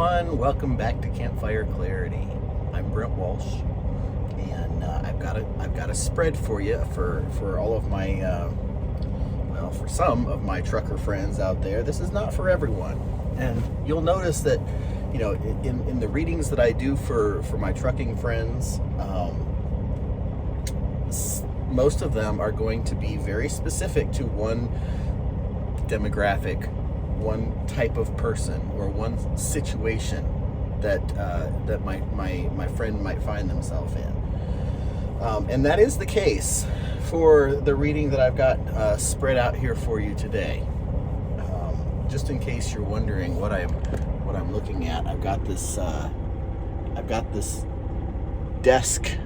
everyone, welcome back to Campfire Clarity. I'm Brent Walsh, and I've got a spread for you for all of my for some of my trucker friends out there. This is not for everyone, and you'll notice that in the readings that I do for my trucking friends, most of them are going to be very specific to one demographic, one type of person, or one situation that my friend might find themselves in, and that is the case for the reading that I've got spread out here for you today. Just in case you're wondering what I'm looking at, I've got this desk,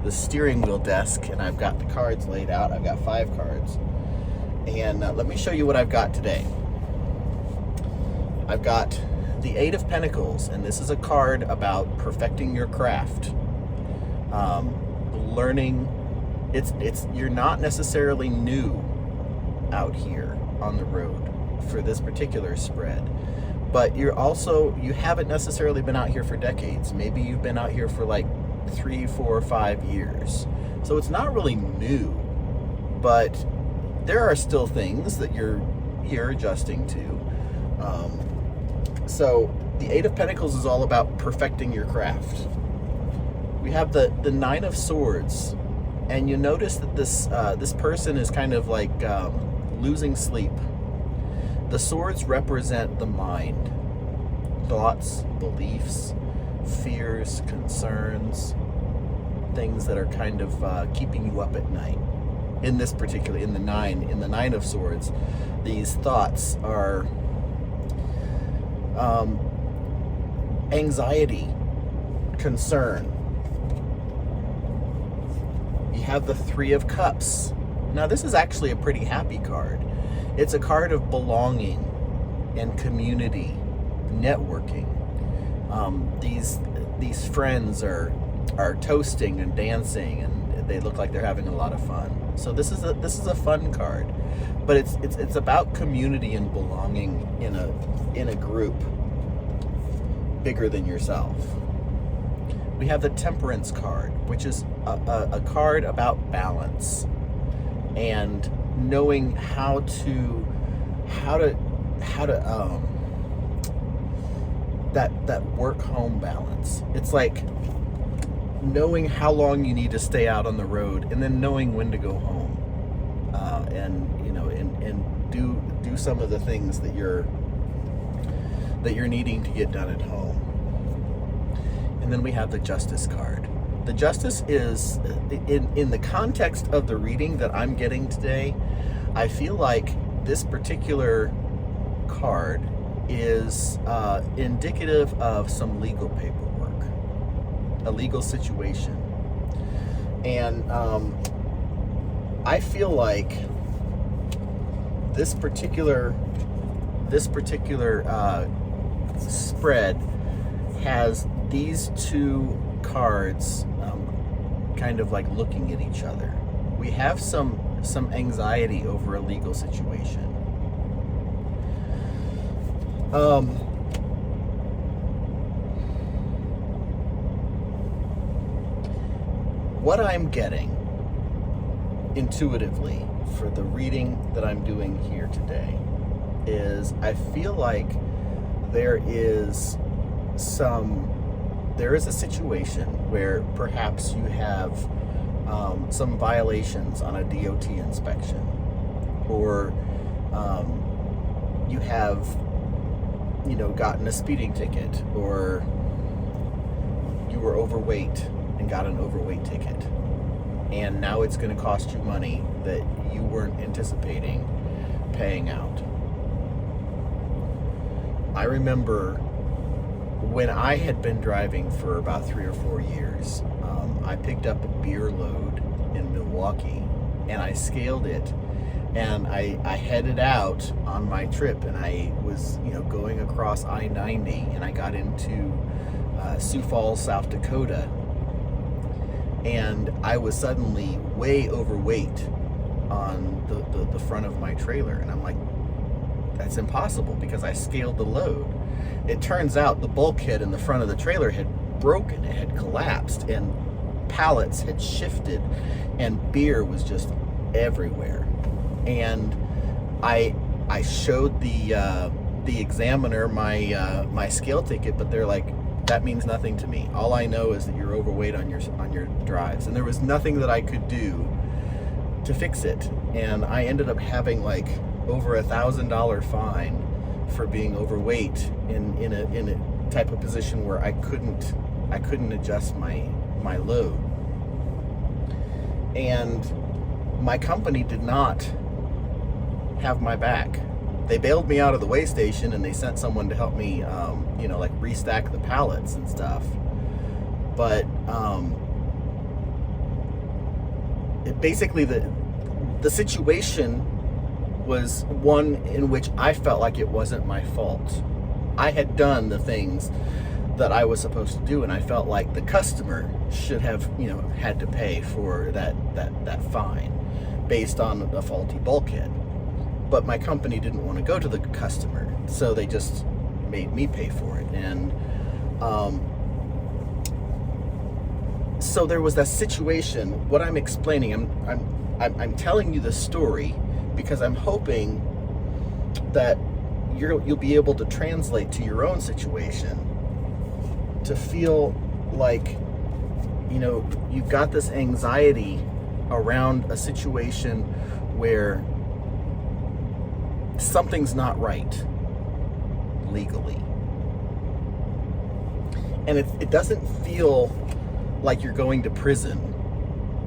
the steering wheel desk, and I've got the cards laid out. I've got 5 cards, and let me show you what I've got today. I've got the 8 of Pentacles, and this is a card about perfecting your craft, learning. You're not necessarily new out here on the road for this particular spread, but you haven't necessarily been out here for decades. Maybe you've been out here for like 3, 4, 5 years. So it's not really new, but there are still things that you're adjusting to. So the 8 of Pentacles is all about perfecting your craft. We have the 9 of Swords, and you notice that this person is kind of like losing sleep. The swords represent the mind, thoughts, beliefs, fears, concerns, things that are kind of keeping you up at night. In the 9 of Swords, these thoughts are anxiety, concern. You have the 3 of Cups. Now this is actually a pretty happy card. It's a card of belonging and community, networking. These friends are toasting and dancing, and they look like they're having a lot of fun. So this is a fun card, but it's about community and belonging in a group bigger than yourself. We have the Temperance card, which is a card about balance and knowing how to that work-home balance. It's like knowing how long you need to stay out on the road, and then knowing when to go home, and do some of the things that you're needing to get done at home. And then we have the Justice card. The Justice is, in the context of the reading that I'm getting today, I feel like this particular card is indicative of some legal paperwork, a legal situation. And I feel like this particular spread has these 2 cards kind of like looking at each other. We have some anxiety over a legal situation. What I'm getting intuitively for the reading that I'm doing here today is I feel like there is a situation where perhaps you have some violations on a DOT inspection, or you have gotten a speeding ticket, or you were overweight and got an overweight ticket, and now it's going to cost you money that you weren't anticipating paying out. I remember when I had been driving for about 3 or 4 years, I picked up a beer load in Milwaukee, and I scaled it, and I headed out on my trip, and I was going across I-90, and I got into Sioux Falls, South Dakota, and I was suddenly way overweight on the front of my trailer, and I'm like, that's impossible because I scaled the load. It turns out the bulkhead in the front of the trailer had broken, it had collapsed, and pallets had shifted, and beer was just everywhere. And I showed the examiner my scale ticket, but they're like, that means nothing to me. All I know is that you're overweight on your drives, and there was nothing that I could do to fix it. And I ended up having like over $1,000 fine for being overweight in a type of position where I couldn't adjust my load. And my company did not have my back. They bailed me out of the weigh station, and they sent someone to help me, like restack the pallets and stuff. But basically the situation was one in which I felt like it wasn't my fault. I had done the things that I was supposed to do, and I felt like the customer should have, had to pay for that fine based on a faulty bulkhead. But my company didn't want to go to the customer, so they just made me pay for it. And so there was that situation. What I'm explaining, I'm telling you the story because I'm hoping that you'll be able to translate to your own situation, to feel like, you've got this anxiety around a situation where something's not right legally. And it doesn't feel like you're going to prison.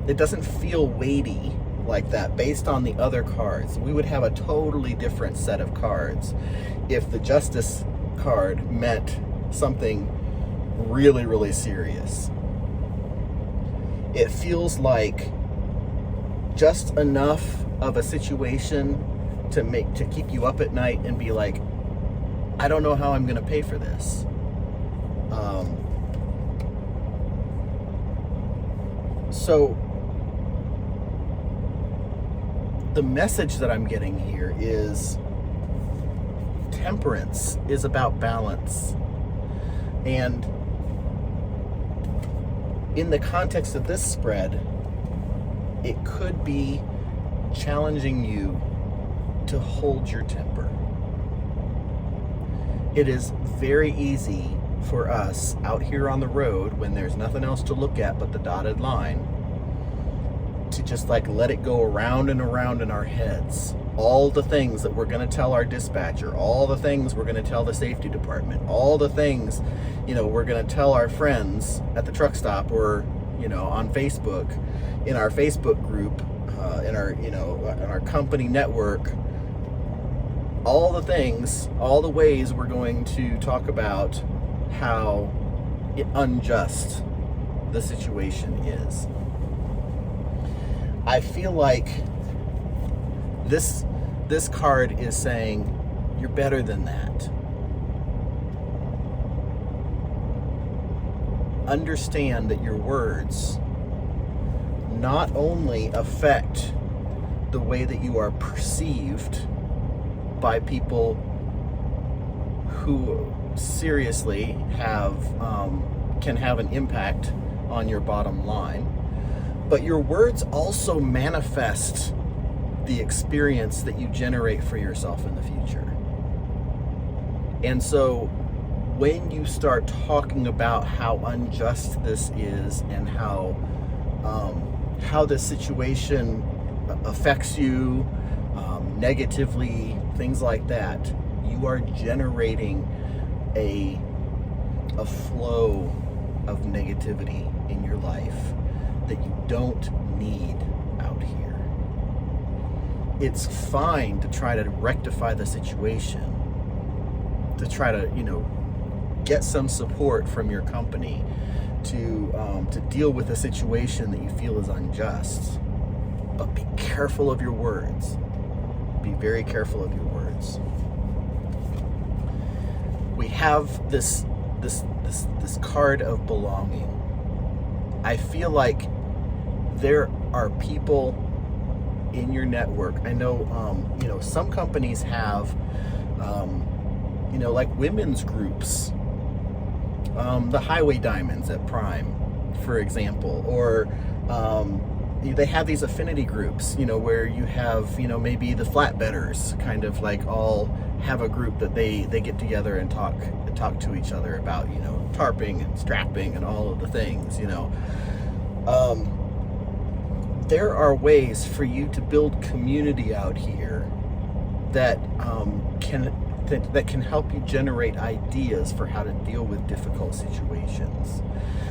It doesn't feel weighty like that based on the other cards. We would have a totally different set of cards if the justice card meant something really, really serious. It feels like just enough of a situation to keep you up at night and be like, I don't know how I'm going to pay for this. So the message that I'm getting here is temperance is about balance. And in the context of this spread, it could be challenging you to hold your temper. It is very easy for us out here on the road when there's nothing else to look at but the dotted line to just like let it go around and around in our heads. All the things that we're going to tell our dispatcher, all the things we're going to tell the safety department, all the things, we're going to tell our friends at the truck stop or, on Facebook, in our Facebook group, in our company network, all the things, all the ways we're going to talk about how unjust the situation is. I feel like this card is saying you're better than that. Understand that your words not only affect the way that you are perceived by people who seriously can have an impact on your bottom line, but your words also manifest the experience that you generate for yourself in the future. And so when you start talking about how unjust this is and how this situation affects you negatively, things like that, you are generating a flow of negativity in your life that you don't need out here. It's fine to try to rectify the situation, to try to, get some support from your company to deal with a situation that you feel is unjust. But be careful of your words. Be very careful of your words. We have this card of belonging. I feel like there are people in your network. I know, some companies have Like women's groups, the Highway Diamonds at Prime, for example, or they have these affinity groups, where you have, maybe the flatbedders kind of like all have a group that they get together and talk to each other about, tarping and strapping and all of the things, there are ways for you to build community out here that can help you generate ideas for how to deal with difficult situations.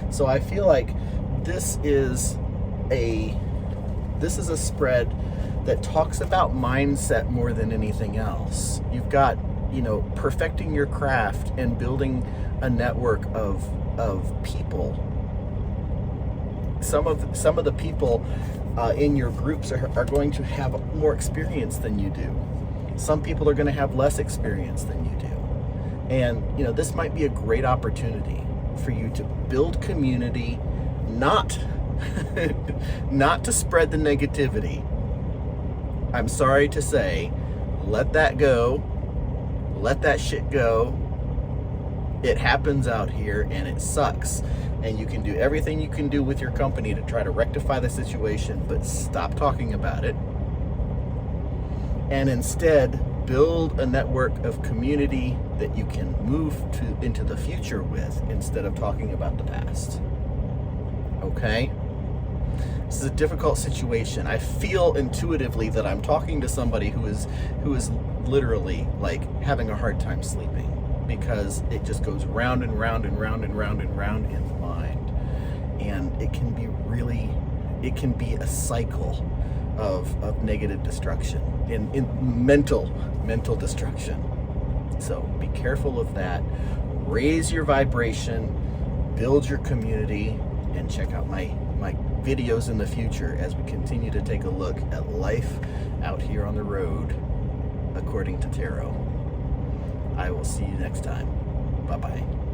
So I feel like this is a spread that talks about mindset more than anything else. You've got, perfecting your craft and building a network of people. Some of the people in your groups are going to have more experience than you do. Some people are going to have less experience than you do. And, this might be a great opportunity for you to build community, not to spread the negativity. I'm sorry to say, let that go. Let that shit go. It happens out here and it sucks. And you can do everything you can do with your company to try to rectify the situation, but stop talking about it. And instead, build a network of community that you can move into the future with instead of talking about the past. Okay? This is a difficult situation. I feel intuitively that I'm talking to somebody who is literally like having a hard time sleeping, because it just goes round and round and round and round and round in the mind. And it can be a cycle of negative destruction, in mental destruction. So be careful of that. Raise your vibration, build your community, and check out my videos in the future as we continue to take a look at life out here on the road according to tarot. I will see you next time. Bye-bye.